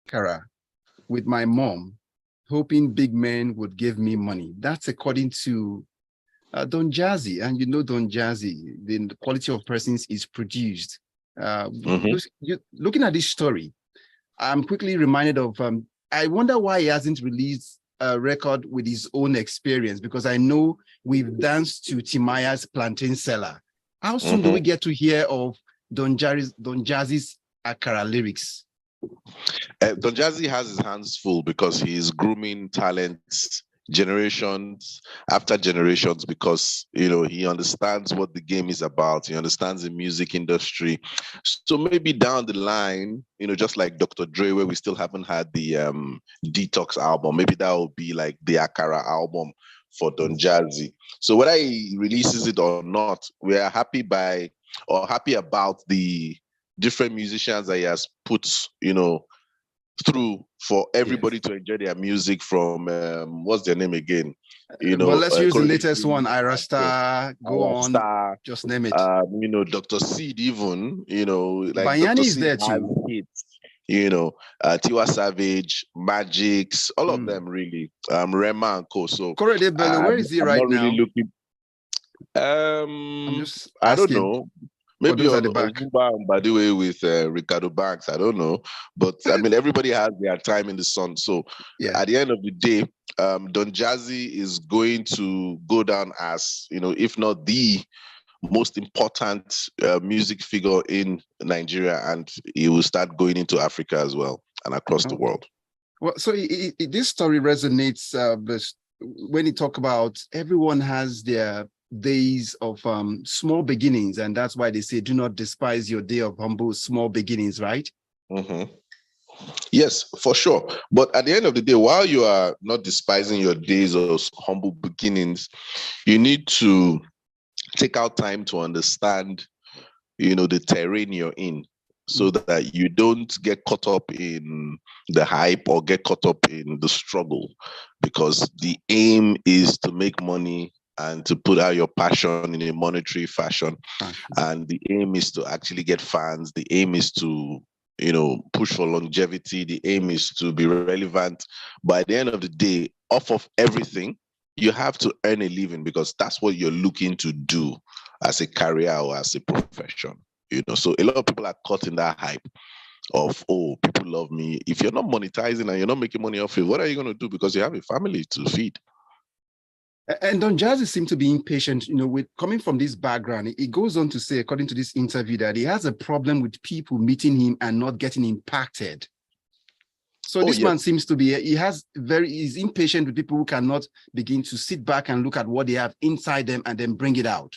akara with my mom, hoping big men would give me money. That's according to Don Jazzy. And you know Don Jazzy, the quality of persons is produced. Looking at this story, I'm quickly reminded of, I wonder why he hasn't released a record with his own experience, because I know we've danced to Timaya's Plantain Seller. How soon do we get to hear of Don Jazzy's Akara lyrics? Don Jazzy has his hands full because he's grooming talents generations after generations, because he understands what the game is about. He understands the music industry. So maybe down the line, just like Dr. Dre, where we still haven't had the Detox album, maybe that will be like the Akara album for Don Jazzy. So whether he releases it or not, we are happy about the different musicians that he has put, through for everybody to enjoy their music, from what's their name again? But let's use the latest one, Irastar, go on, just name it. Dr. Seed, even, like Bayani Dr. is Seed there too. Hits, Tiwa Savage, Magix, all of them really. Rema and Co. So Korede Bello, where is he right now? Really looking. I'm just asking. I don't know. Maybe at the back. By the way, with Ricardo Banks, I don't know. But I mean, everybody has their time in the sun. So at the end of the day, Don Jazzy is going to go down as, if not the most important music figure in Nigeria, and he will start going into Africa as well and across the world. Well, so this story resonates when you talk about everyone has their days of small beginnings, and that's why they say do not despise your day of humble small beginnings, right? Yes, for sure. But at the end of the day, while you are not despising your days of humble beginnings, you need to take out time to understand the terrain you're in, so that you don't get caught up in the hype or get caught up in the struggle, because the aim is to make money and to put out your passion in a monetary fashion. And the aim is to actually get fans. The aim is to, push for longevity. The aim is to be relevant. But at the end of the day, off of everything, you have to earn a living, because that's what you're looking to do as a career or as a profession. So a lot of people are caught in that hype of, oh, people love me. If you're not monetizing and you're not making money off it, what are you going to do? Because you have a family to feed. And Don Jazzy seemed to be impatient, with coming from this background. He goes on to say, according to this interview, that he has a problem with people meeting him and not getting impacted. So this man seems to be, he's impatient with people who cannot begin to sit back and look at what they have inside them and then bring it out.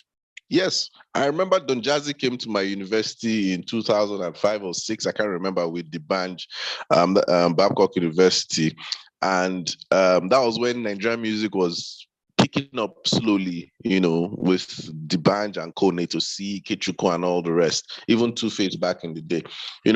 Yes, I remember Don Jazzy came to my university in 2005 or 6. I can't remember, with the band, Babcock University. And that was when Nigerian music was picking up slowly, with D'banj and Kone to see Kichuku and all the rest, even Two-Face back in the day. I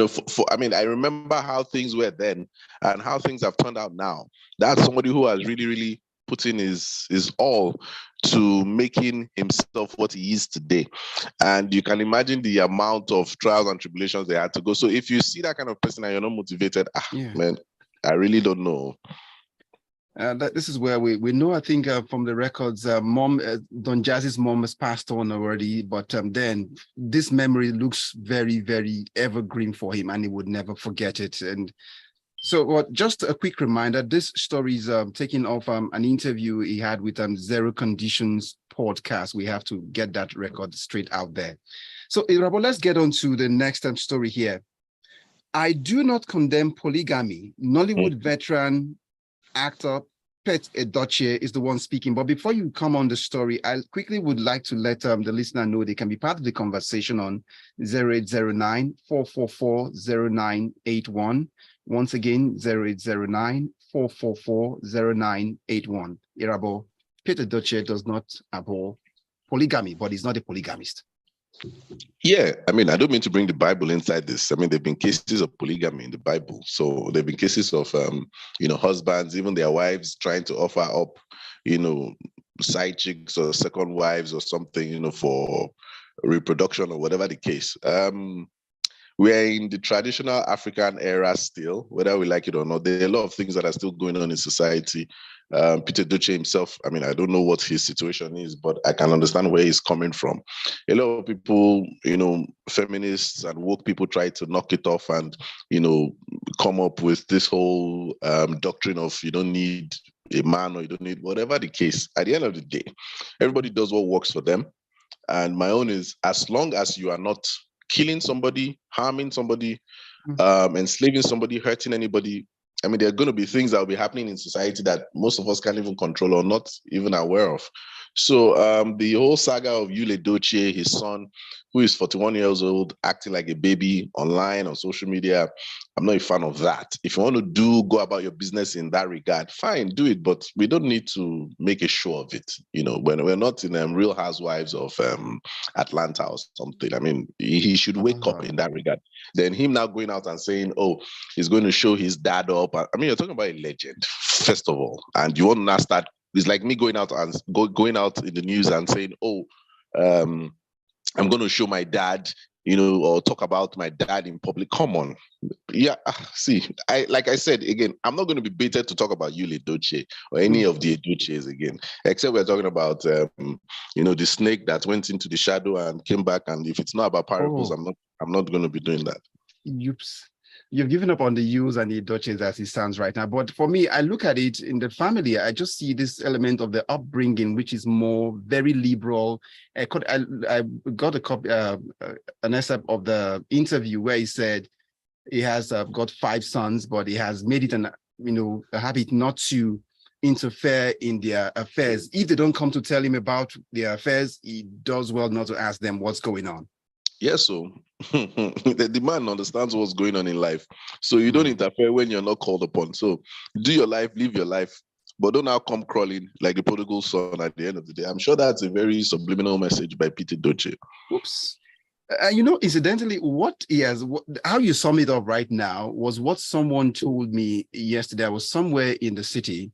remember how things were then and how things have turned out now. That's somebody who has really, really put in his all to making himself what he is today. And you can imagine the amount of trials and tribulations they had to go. So if you see that kind of person and you're not motivated, man, I really don't know. This is where we know, I think, from the records, Don Jazzy's mom has passed on already, but then this memory looks very, very evergreen for him, and he would never forget it. And so just a quick reminder, this story is taken off an interview he had with Zero Conditions podcast. We have to get that record straight out there. So, Irabor, let's get on to the next story here. I do not condemn polygamy. Nollywood veteran actor Pet Edochie is the one speaking. But before you come on the story, I quickly would like to let the listener know they can be part of the conversation on 0809-444-0981. Once again, 0809-444-0981. Irabor, Pet Edochie does not abhor polygamy, but he's not a polygamist. Yeah, I don't mean to bring the Bible inside this. There have been cases of polygamy in the Bible. So there have been cases of, husbands, even their wives trying to offer up, side chicks or second wives or something, for reproduction or whatever the case. we're in the traditional African era still, whether we like it or not. There are a lot of things that are still going on in society. Peter Edochie himself, I mean, I don't know what his situation is, but I can understand where he's coming from. A lot of people, feminists and woke people try to knock it off and, come up with this whole doctrine of you don't need a man or you don't need whatever the case. At the end of the day, everybody does what works for them. And my own is, as long as you are not killing somebody, harming somebody, enslaving somebody, hurting anybody. I mean, there are going to be things that will be happening in society that most of us can't even control or not even aware of. So the whole saga of Yul Edochie, his son, who is 41 years old, acting like a baby online on social media, I'm not a fan of that. If you want to go about your business in that regard, fine, do it. But we don't need to make a show of it. When we're not in Real Housewives of Atlanta or something. I mean, he should wake up in that regard. Then him now going out and saying, oh, he's going to show his dad up. I mean, you're talking about a legend, first of all. And you want to now start, it's like me going out in the news and saying, oh, I'm going to show my dad, or talk about my dad in public. Come on. Yeah, see, like I said, again, I'm not going to be baited to talk about Yul Edochie or any of the Edochies again, except we're talking about, the snake that went into the shadow and came back. And if it's not about parables, I'm not going to be doing that. You've given up on the Yules and the Edochies as it stands right now. But for me, I look at it in the family. I just see this element of the upbringing, which is more very liberal. I got a copy, an excerpt of the interview where he said he has got 5 sons, but he has made it a habit not to interfere in their affairs. If they don't come to tell him about their affairs, he does well not to ask them what's going on. Yes, so the man understands what's going on in life. So you don't interfere when you're not called upon. So do your life, live your life, but don't now come crawling like the prodigal son at the end of the day. I'm sure that's a very subliminal message by Peter Edochie. Oops. Incidentally, how you sum it up right now was what someone told me yesterday. I was somewhere in the city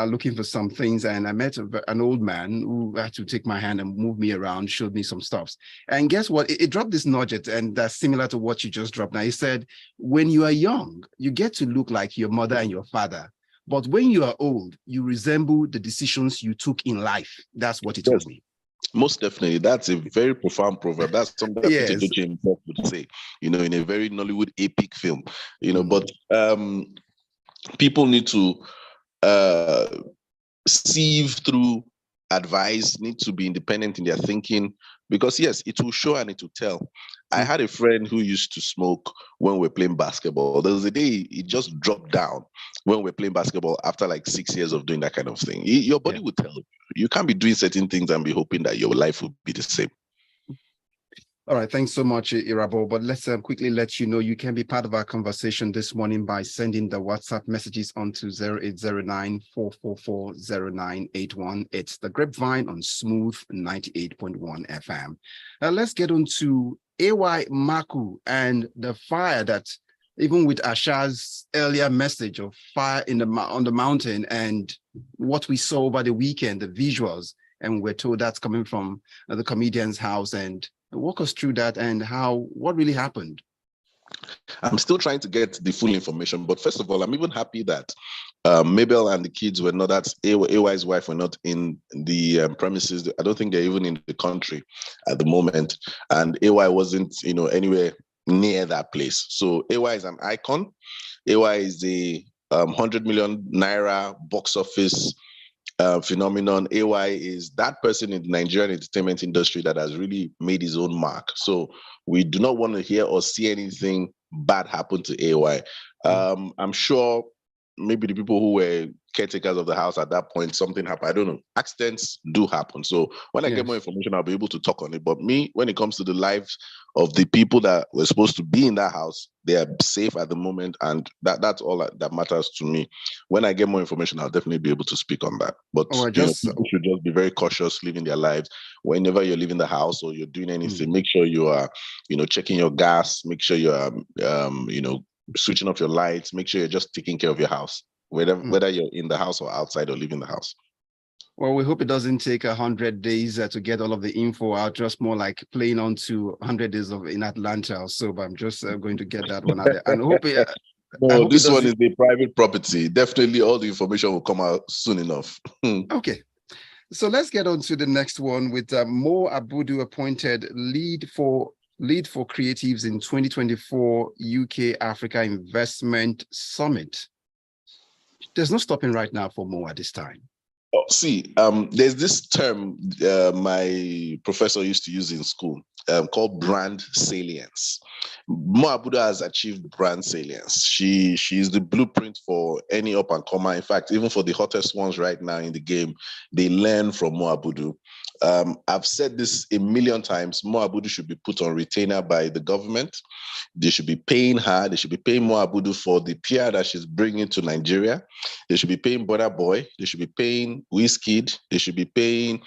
looking for some things, and I met an old man who had to take my hand and move me around, showed me some stuffs. And guess what? It dropped this nugget, and that's similar to what you just dropped. Now, he said, when you are young, you get to look like your mother and your father. But when you are old, you resemble the decisions you took in life. That's what he told me. Most definitely. That's a very profound proverb. That's something that Peter Edochie himself would say, in a very Nollywood epic film, but people need to sieve through advice, need to be independent in their thinking, because yes, it will show and it will tell. I had a friend who used to smoke when we were playing basketball. There was a day he just dropped down when we were playing basketball after like 6 years of doing that kind of thing. Your body will tell you. You can't be doing certain things and be hoping that your life will be the same. All right, thanks so much, Irabor. But let's quickly let you know you can be part of our conversation this morning by sending the WhatsApp messages onto 0809-444-0981. It's the Grapevine on Smooth 98.1 FM. Now let's get on to AY Maku and the fire that, even with Asha's earlier message of fire on the mountain and what we saw over the weekend, the visuals, and we're told that's coming from the comedian's house. And walk us through that and what really happened. I'm still trying to get the full information, but first of all, I'm even happy that Mabel and the kids were not, that's AY's wife, were not in the premises. I don't think they're even in the country at the moment. And AY wasn't, anywhere near that place. So AY is an icon. AY is a 100 million naira box office phenomenon. AY is that person in the Nigerian entertainment industry that has really made his own mark. So we do not want to hear or see anything bad happen to AY. I'm sure maybe the people who were caretakers of the house at that point, something happened. I don't know. Accidents do happen. So when I get more information, I'll be able to talk on it. But me, when it comes to the lives of the people that were supposed to be in that house, they are safe at the moment. And that's all that matters to me. When I get more information, I'll definitely be able to speak on that. But people should just be very cautious living their lives. Whenever you're leaving the house or you're doing anything, make sure you are, checking your gas, make sure you are, switching off your lights, make sure you're just taking care of your house, whether you're in the house or outside or leaving the house. Well, we hope it doesn't take 100 days to get all of the info out, just more like playing on to 100 days of in Atlanta or so, but I'm just going to get that one out there. And I No, hope it this one doesn't. is a private property. Definitely all the information will come out soon enough. Okay. So let's get on to the next one with Mo Abudu appointed lead for creatives in 2024 UK Africa Investment Summit. There's no stopping right now for Mo at this time. Oh, see, there's this term my professor used to use in school called brand salience. Mo Abudu has achieved brand salience. She's the blueprint for any up and comer. In fact, even for the hottest ones right now in the game, they learn from Mo Abudu. I've said this a million times. Mo Abudu should be put on retainer by the government. They should be paying her. They should be paying Mo Abudu for the PR that she's bringing to Nigeria. They should be paying Burna Boy. They should be paying Wizkid. They should be paying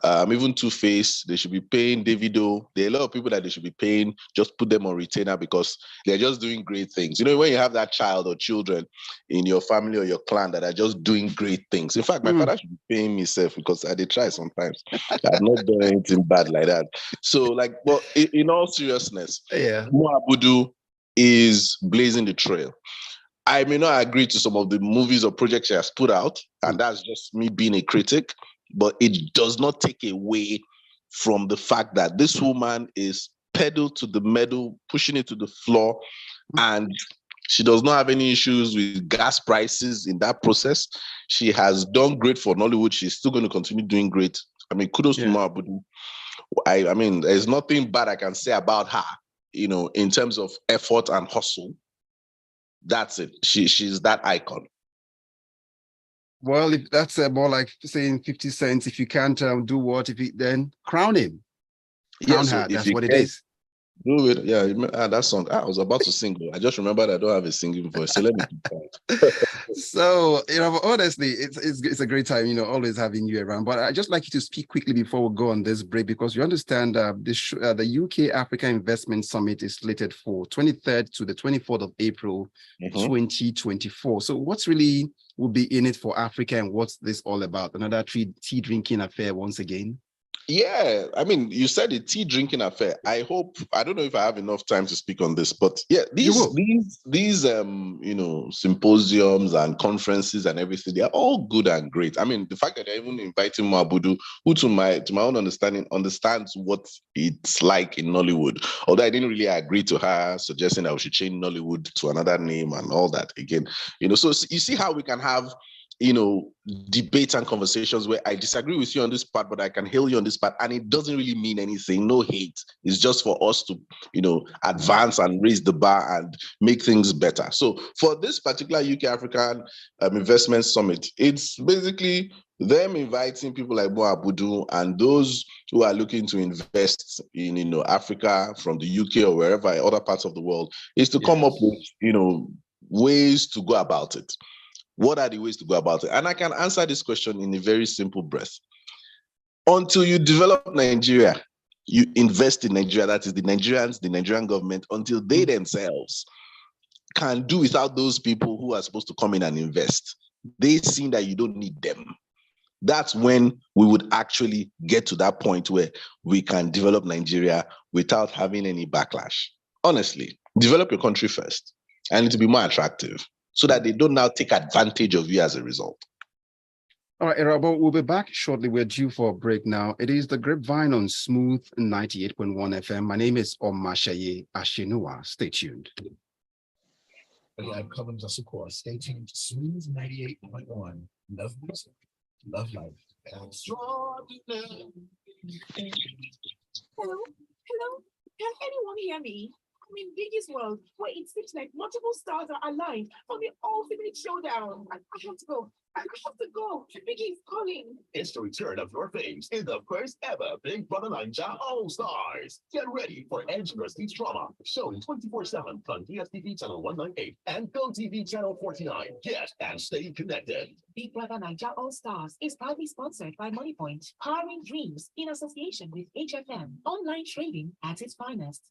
even Two-Face. They should be paying Davido. There are a lot of people that they should be paying. Just put them on retainer because they're just doing great things. You know, when you have that child or children in your family or your clan that are just doing great things. In fact, my father should be paying me self because I did try sometimes. I've not done anything bad like that. So, like, well, in all seriousness, Yeah. Mo Abudu is blazing the trail. I may not agree to some of the movies or projects she has put out, and that's just me being a critic, but it does not take away from the fact that this woman is pedal to the metal, pushing it to the floor, and she does not have any issues with gas prices in that process. She has done great for Nollywood. She's still going to continue doing great. I mean, kudos to Mo Abudu. I mean, there's nothing bad I can say about her, you know, in terms of effort and hustle. That's it. She's that icon. Well, if that's more like saying 50 cents, if you can't do what, then crown him. Crown her. That's what it is. Do it. Yeah, that song. I was about to sing. I just remembered I don't have a singing voice. So let me keep quiet. So, you know, honestly, it's a great time, you know, always having you around. But I'd just like you to speak quickly before we go on this break, because you understand the UK Africa Investment Summit is slated for 23rd to the 24th of April, 2024. So what's really will be in it for Africa, and what's this all about? Another tea drinking affair once again? Yeah, I mean, you said a tea drinking affair. I don't know if I have enough time to speak on this, but yeah, these you know, symposiums and conferences and everything, they are all good and great. I mean, the fact that they're even inviting Mo Abudu, who to my own understanding understands what it's like in Nollywood. Although I didn't really agree to her suggesting that we should change Nollywood to another name and all that again. You know, so you see how we can have, you know, debates and conversations where I disagree with you on this part, but I can hail you on this part, and it doesn't really mean anything. No hate. It's just for us to, you know, advance and raise the bar and make things better. So for this particular UK African Investment Summit, it's basically them inviting people like Mo Abudu and those who are looking to invest in, you know, Africa from the UK or wherever, other parts of the world, is to come up with, you know, ways to go about it. What are the ways to go about it? And I can answer this question in a very simple breath. Until you develop Nigeria, you invest in Nigeria, that is the Nigerians, the Nigerian government, until they themselves can do without those people who are supposed to come in and invest. They see that you don't need them. That's when we would actually get to that point where we can develop Nigeria without having any backlash. Honestly, develop your country first, and it will be more attractive, so that they don't now take advantage of you as a result. All right, Irabor, we'll be back shortly. We're due for a break now. It is the Grapevine on Smooth 98.1 FM. My name is Omatseye Atsenuwa. Stay tuned. Live Collins of support. Stay tuned to Smooth 98.1. Love music, love life. Hello? Hello? Can anyone hear me? I'm in Biggie's world, where it seems like multiple stars are aligned for the ultimate showdown. I have to go. I have to go. Biggie's calling. It's the return of your faves in the first ever Big Brother Ninja All-Stars. Get ready for Edge vs. Trauma, shown 24/7 on DSTV channel 198 and GoTV channel 49. Get and stay connected. Big Brother Ninja All-Stars is proudly sponsored by MoneyPoint, powering dreams in association with HFM, online trading at its finest.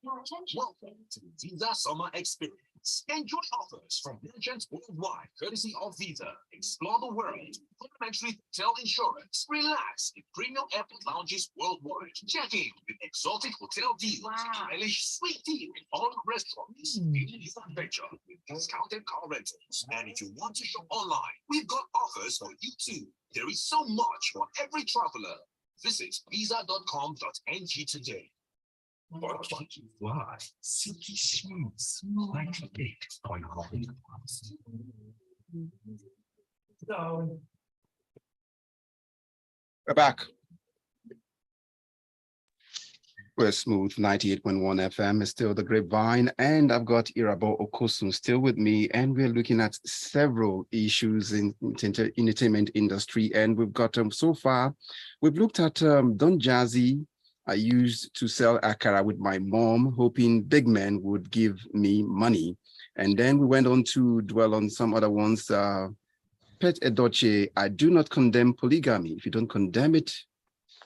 Welcome to the Teaser Summer Experience. price. Enjoy offers from merchants worldwide, courtesy of Visa. Explore the world. Complimentary hotel insurance. Relax in premium airport lounges worldwide. Check in with exotic hotel deals. Stylish sweet tea in all restaurants. Beauty adventure with discounted car rentals. And if you want to shop online, we've got offers for you too. There is so much for every traveler. Visit visa.com.ng today. Fly, silky smooth, like a cake on coffee. We're back. We're smooth 98.1 FM is still the Grapevine, and I've got Irabor Okosun still with me, and we're looking at several issues in entertainment industry. And we've got so far, we've looked at Don Jazzy. I used to sell akara with my mom, hoping big men would give me money. And then we went on to dwell on some other ones. Pet Edochie, I do not condemn polygamy. If you don't condemn it,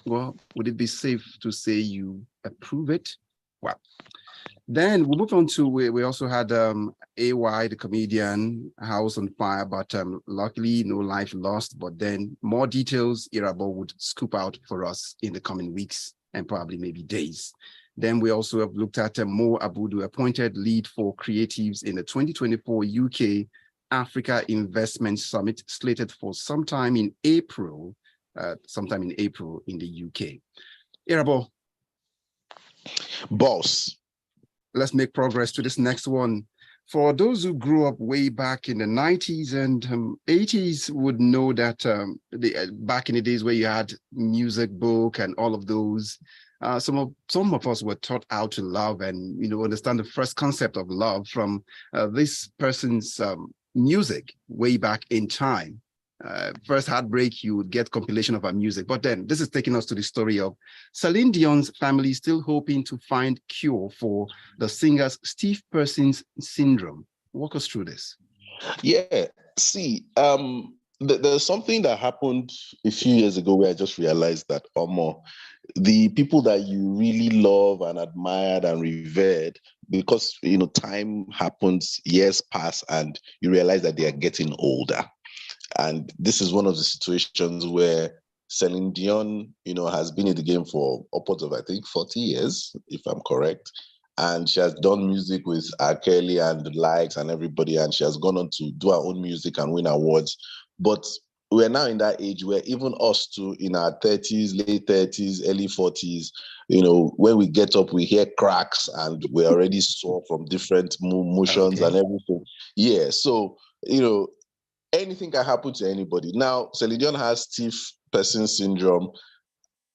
well, would it be safe to say you approve it? Well, then we move on to, we also had AY, the comedian, house on fire, but luckily no life lost. But then more details Irabor would scoop out for us in the coming weeks and probably maybe days. Then we also have looked at Mo Abudu, appointed lead for creatives in the 2024 UK Africa Investment Summit, slated for sometime in April in the UK. Irabor. Boss. Let's make progress to this next one. For those who grew up way back in the 90s and 80s would know that back in the days where you had music book and all of those, some of us were taught how to love and understand the first concept of love from this person's music way back in time. First heartbreak, you would get compilation of her music. But then this is taking us to the story of Celine Dion's family still hoping to find cure for the singer's stiff person's syndrome. Walk us through this. Yeah, see, there's something that happened a few years ago where I just realized that, the people that you really love and admired and revered, because, time happens, years pass, and you realize that they are getting older. And this is one of the situations where Celine Dion, has been in the game for upwards of, I think, 40 years, if I'm correct. And she has done music with R. Kelly and the likes and everybody, and she has gone on to do her own music and win awards. But we're now in that age where even us too, in our 30s, late 30s, early 40s, when we get up, we hear cracks and we're already sore from different motions and everything. Yeah, so, anything can happen to anybody. Now, Celine Dion has stiff person syndrome.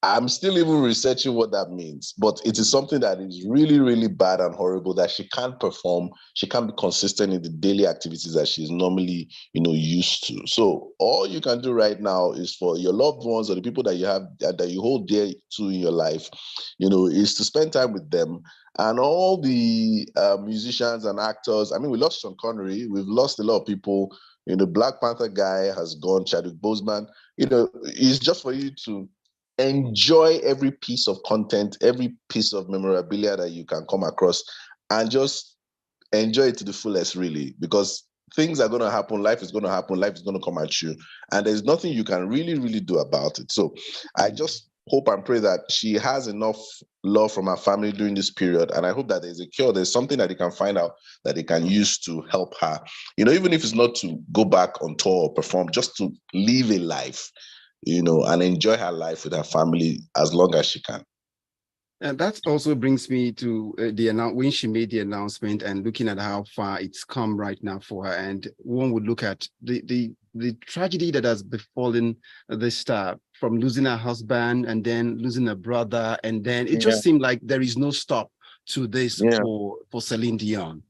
I'm still even researching what that means, but it is something that is really, really bad and horrible that she can't perform. She can't be consistent in the daily activities that she's normally, used to. So all you can do right now is for your loved ones or the people that you have, that you hold dear to in your life, is to spend time with them. And all the musicians and actors, we lost Sean Connery. We've lost a lot of people. The Black Panther guy has gone, Chadwick Boseman. It's just for you to enjoy every piece of content, every piece of memorabilia that you can come across, and just enjoy it to the fullest, really, because things are going to happen, life is going to happen, life is going to come at you, and there's nothing you can really, really do about it. So I just hope and pray that she has enough love from her family during this period, and I hope that there's a cure, there's something that they can find out that they can use to help her, even if it's not to go back on tour or perform, just to live a life, and enjoy her life with her family as long as she can. And that also brings me to when she made the announcement and looking at how far it's come right now for her. And one would look at the tragedy that has befallen this star, from losing her husband and then losing her brother. And then it just seemed like there is no stop to this for Celine Dion.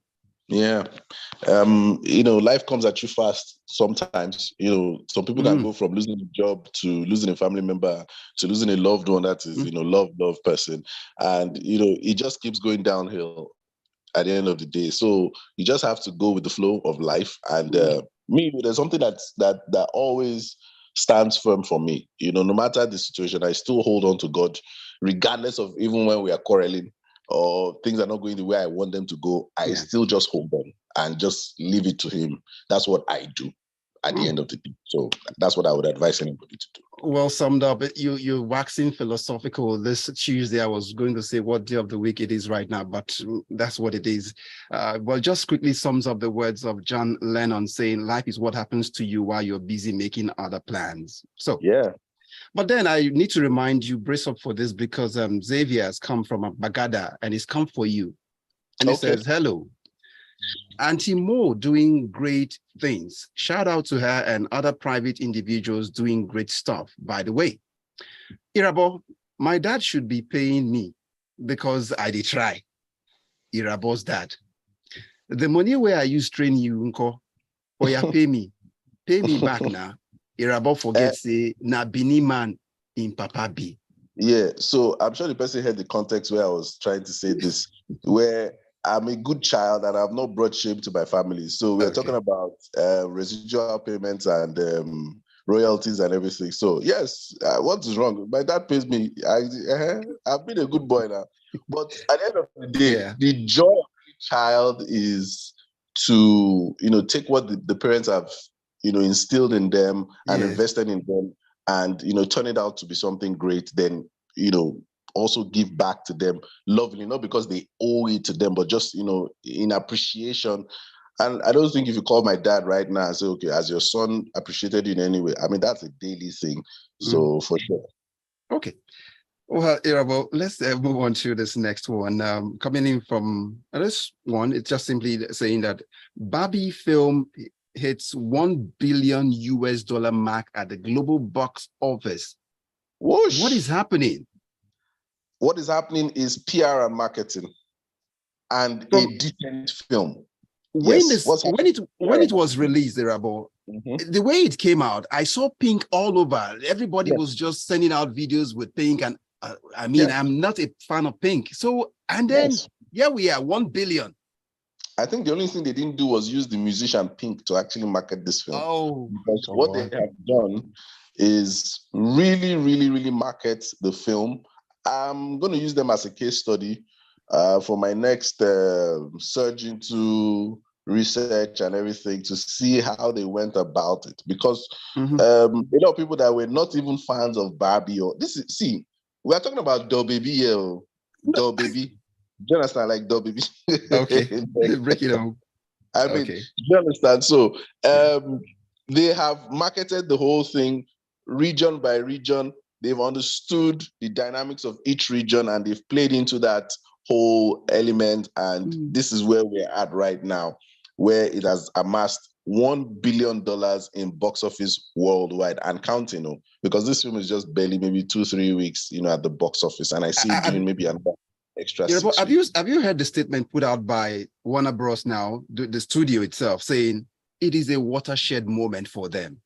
Yeah. Life comes at you fast sometimes. Some people can go from losing a job to losing a family member to losing a loved one that is, love person. And, it just keeps going downhill at the end of the day. So you just have to go with the flow of life. And there's something that always stands firm for me. No matter the situation, I still hold on to God, regardless of even when we are quarreling. or things are not going the way I want them to go, I still just hold on and just leave it to him. That's what I do at the end of the day. So that's what I would advise anybody to do. Well summed up. You're waxing philosophical. This Tuesday, I was going to say what day of the week it is right now, but that's what it is. Well, just quickly sums up the words of John Lennon saying, life is what happens to you while you're busy making other plans. So, yeah. But then I need to remind you, brace up for this, because Xavier has come from Bagada and he's come for you. And he says, hello. Auntie Mo doing great things. Shout out to her and other private individuals doing great stuff, by the way. Irabor, my dad should be paying me because I did try. Irabor's dad. The money where I use train you, unko, or ya pay me back now. Irabor forgets say na Bini man in Papa B. Yeah, so I'm sure the person heard the context where I was trying to say this, where I'm a good child and I've not brought shame to my family. So we're talking about residual payments and royalties and everything. So yes, what is wrong? My dad pays me. I've been a good boy now. But at the end of the day, the joy of the child is to, take what the parents have, instilled in them and invested in them and, turn it out to be something great. Then, also give back to them lovingly, not because they owe it to them, but just, in appreciation. And I don't think if you call my dad right now and say, okay, has your son appreciated you in any way? I mean, that's a daily thing. So for sure. Okay. Well, Irabor, let's move on to this next one. Coming in from this one, it's just simply saying that Barbie film hits $1 billion mark at the global box office. Whoosh. What is happening? What is happening is PR and marketing and a decent film. When it was released, Irabor, the way it came out, I saw Pink all over. Everybody was just sending out videos with Pink, and I'm not a fan of Pink. So, and then we are 1 billion. I think the only thing they didn't do was use the musician Pink to actually market this film. Oh, because what they have done is really, really, really market the film. I'm going to use them as a case study for my next surge into research and everything to see how they went about it. Because a lot of people that were not even fans of Barbie we are talking about Doll Baby here. Doll Baby. Do you understand? Like Doll Baby. Okay. Break it down. I mean, do you understand? So they have marketed the whole thing region by region. They've understood the dynamics of each region and they've played into that whole element. And this is where we're at right now, where it has amassed $1 billion in box office worldwide and counting, because this film is just barely maybe 2-3 weeks, at the box office. And I see it doing maybe another extra 6 weeks. Have you heard the statement put out by Warner Bros. Now, the studio itself, saying it is a watershed moment for them?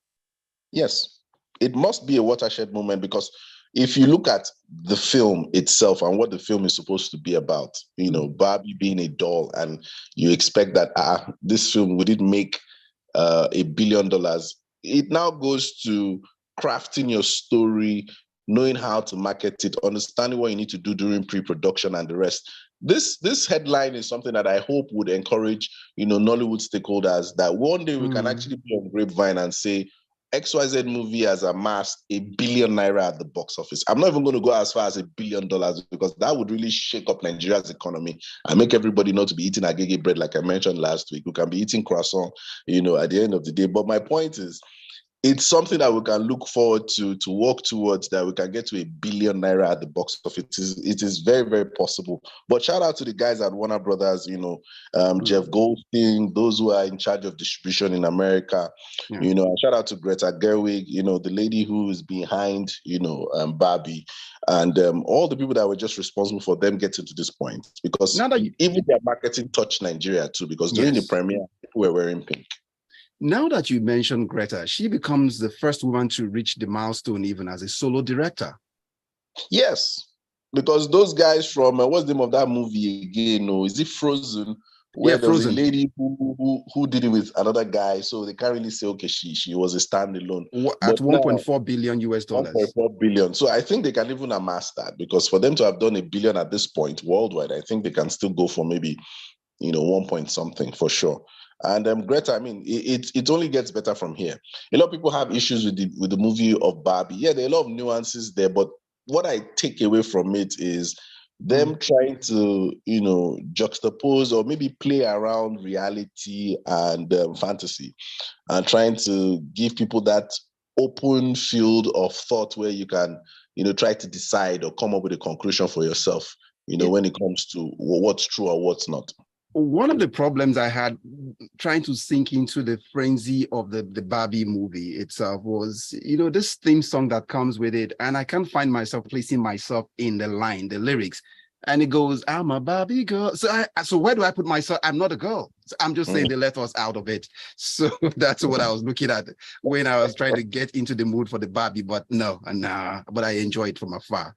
Yes. It must be a watershed moment because if you look at the film itself and what the film is supposed to be about, Barbie being a doll, and you expect that this film would it make $1 billion, it now goes to crafting your story, knowing how to market it, understanding what you need to do during pre-production and the rest. This headline is something that I hope would encourage, Nollywood stakeholders that one day we can actually be on Grapevine and say, XYZ movie has amassed $1 billion at the box office. I'm not even going to go as far as $1 billion because that would really shake up Nigeria's economy and make everybody not to be eating agege bread like I mentioned last week. We can be eating croissant, at the end of the day. But my point is, it's something that we can look forward to work towards, that we can get to $1 billion at the box office. It is very, very possible. But shout out to the guys at Warner Brothers, Jeff Goldstein, those who are in charge of distribution in America. Shout out to Greta Gerwig, the lady who is behind, Barbie, and all the people that were just responsible for them getting to this point. Because even their marketing touched Nigeria too, because during the premiere, people were wearing pink. Now that you mentioned Greta, she becomes the first woman to reach the milestone even as a solo director. Yes, because those guys from, what's the name of that movie again? Is it Frozen? where there was a Frozen. lady who did it with another guy, so they can't really say, okay, she was a standalone. At But now, 1.4 billion US dollars. 1.4 billion. So I think they can even amass that, because for them to have done $1 billion at this point worldwide, I think they can still go for maybe 1 point something for sure. And Greta, I mean, it only gets better from here. A lot of people have issues with the movie of Barbie. Yeah, there are a lot of nuances there, but what I take away from it is them trying to, juxtapose or maybe play around reality and fantasy, and trying to give people that open field of thought where you can, try to decide or come up with a conclusion for yourself, when it comes to what's true or what's not. One of the problems I had trying to sink into the frenzy of the Barbie movie itself was, this theme song that comes with it. And I can't find myself placing myself in the lyrics. And it goes, I'm a Barbie girl. So where do I put myself? I'm not a girl. So I'm just saying they left us out of it. So that's what I was looking at when I was trying to get into the mood for the Barbie. But but I enjoy it from afar.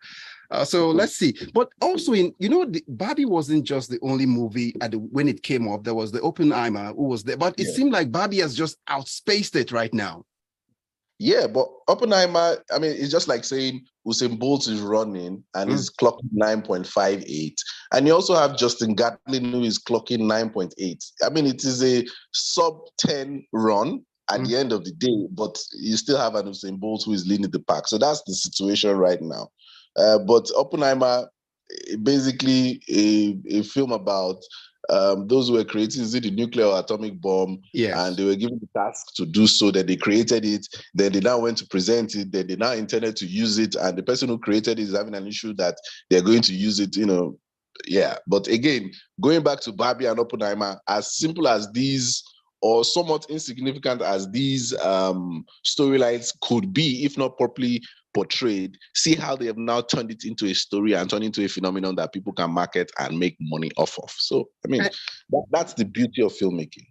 So let's see. But also the Barbie wasn't just the only movie when it came up. There was the Oppenheimer who was there. But it seemed like Barbie has just outspaced it right now. Yeah, but Oppenheimer, I mean, it's just like saying Usain Bolt is running and is clocking 9.58. And you also have Justin Gatlin who is clocking 9.8. I mean, it is a sub-10 run at the end of the day, but you still have an Usain Bolt who is leading the pack. So that's the situation right now. But Oppenheimer, basically a film about those who were creating the nuclear or atomic bomb, and they were given the task to do so. Then they created it. Then they now went to present it. Then they now intended to use it, and the person who created it is having an issue that they're going to use it. Yeah. But again, going back to Barbie and Oppenheimer, as simple as these, or somewhat insignificant as these storylines could be, if not properly portrayed, see how they have now turned it into a story and turned into a phenomenon that people can market and make money off of. So, I mean, that's the beauty of filmmaking.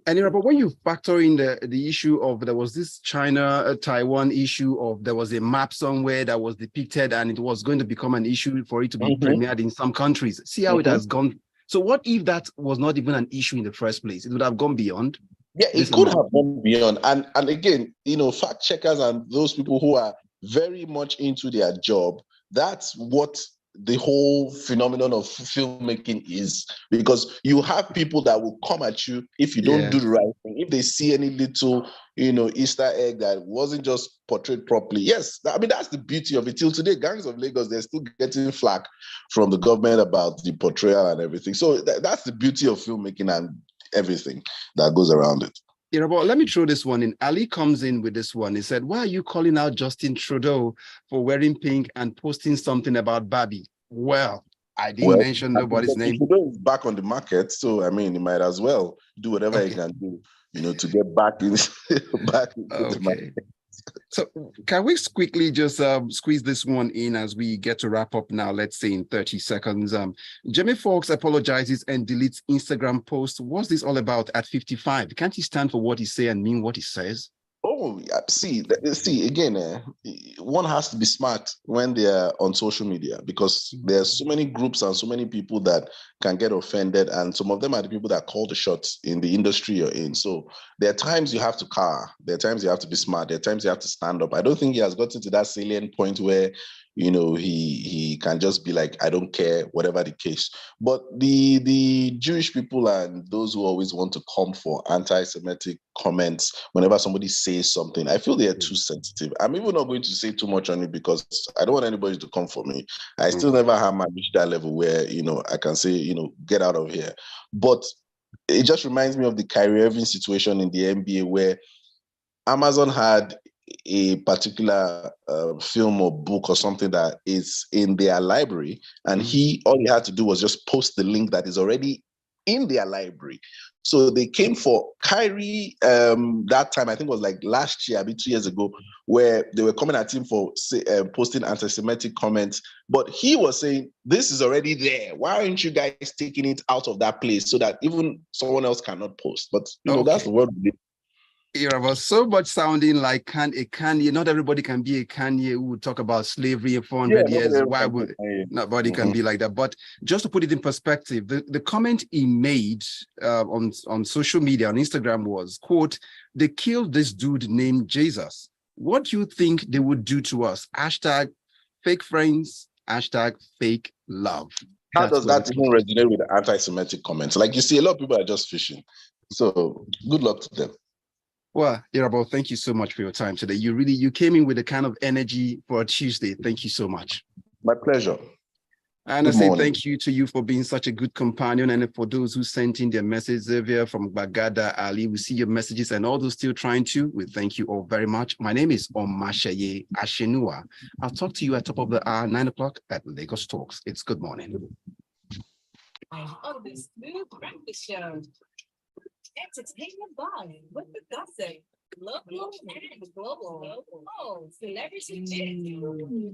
And Irabor, when you factor in the issue of there was this China-Taiwan issue of there was a map somewhere that was depicted and it was going to become an issue for it to be premiered in some countries. See how it has gone. So what if that was not even an issue in the first place? It would have gone beyond. Yeah, it could have gone beyond. And again, fact checkers and those people who are very much into their job, that's what the whole phenomenon of filmmaking is, because you have people that will come at you if you don't do the right thing. If they see any little, Easter egg that wasn't just portrayed properly. Yes, I mean, that's the beauty of it. Till today, Gangs of Lagos, they're still getting flack from the government about the portrayal and everything. So that's the beauty of filmmaking and everything that goes around it. Irabor, let me throw this one in. Ali comes in with this one. He said, why are you calling out Justin Trudeau for wearing pink and posting something about Barbie? Well, I didn't mention nobody's name. Trudeau is back on the market, so I mean, he might as well do whatever he can do, to get back into the market. So can we quickly just squeeze this one in as we get to wrap up now, let's say in 30 seconds. Jamie Foxx apologizes and deletes Instagram post. What's this all about at 55? Can't he stand for what he says and mean what he says? Oh, yeah. See, again, one has to be smart when they're on social media, because there's so many groups and so many people that can get offended, and some of them are the people that call the shots in the industry you're in. So there are times you have to there are times you have to be smart, there are times you have to stand up. I don't think he has gotten to that salient point where he can just be like, I don't care, whatever the case. But the Jewish people and those who always want to come for anti-Semitic comments whenever somebody says something, I feel they are too sensitive. I'm even not going to say too much on it because I don't want anybody to come for me. I still never have reached that level where, I can say, get out of here. But it just reminds me of the Kyrie Irving situation in the NBA, where Amazon had a particular film or book or something that is in their library, and all he had to do was just post the link that is already in their library. So they came for Kyrie that time, I think it was like last year, 2 years ago, where they were coming at him for posting anti-Semitic comments. But he was saying, this is already there. Why aren't you guys taking it out of that place so that even someone else cannot post? But, that's the world we live. Irabor, so much sounding like a Kanye. Not everybody can be a Kanye who would talk about slavery in 400 years. Why would nobody can be like that? But just to put it in perspective, the comment he made on social media, on Instagram was, quote, "They killed this dude named Jesus. What do you think they would do to us? Hashtag fake friends, hashtag fake love." How does that even resonate with the anti-Semitic comments? Like, you see, a lot of people are just fishing. So good luck to them. Well, Irabor, thank you so much for your time today. You came in with the kind of energy for a Tuesday. Thank you so much. My pleasure. And I say thank you to you for being such a good companion. And for those who sent in their messages, Xavier from Bagada, Ali, we see your messages, and all those still trying to. We thank you all very much. My name is Omatseye Atsenuwa. I'll talk to you at top of the hour, 9 o'clock at Lagos Talks. It's good morning. On this new breakfast show. Entertainment vibe. What the gossip? Local and global. Oh, celebrity.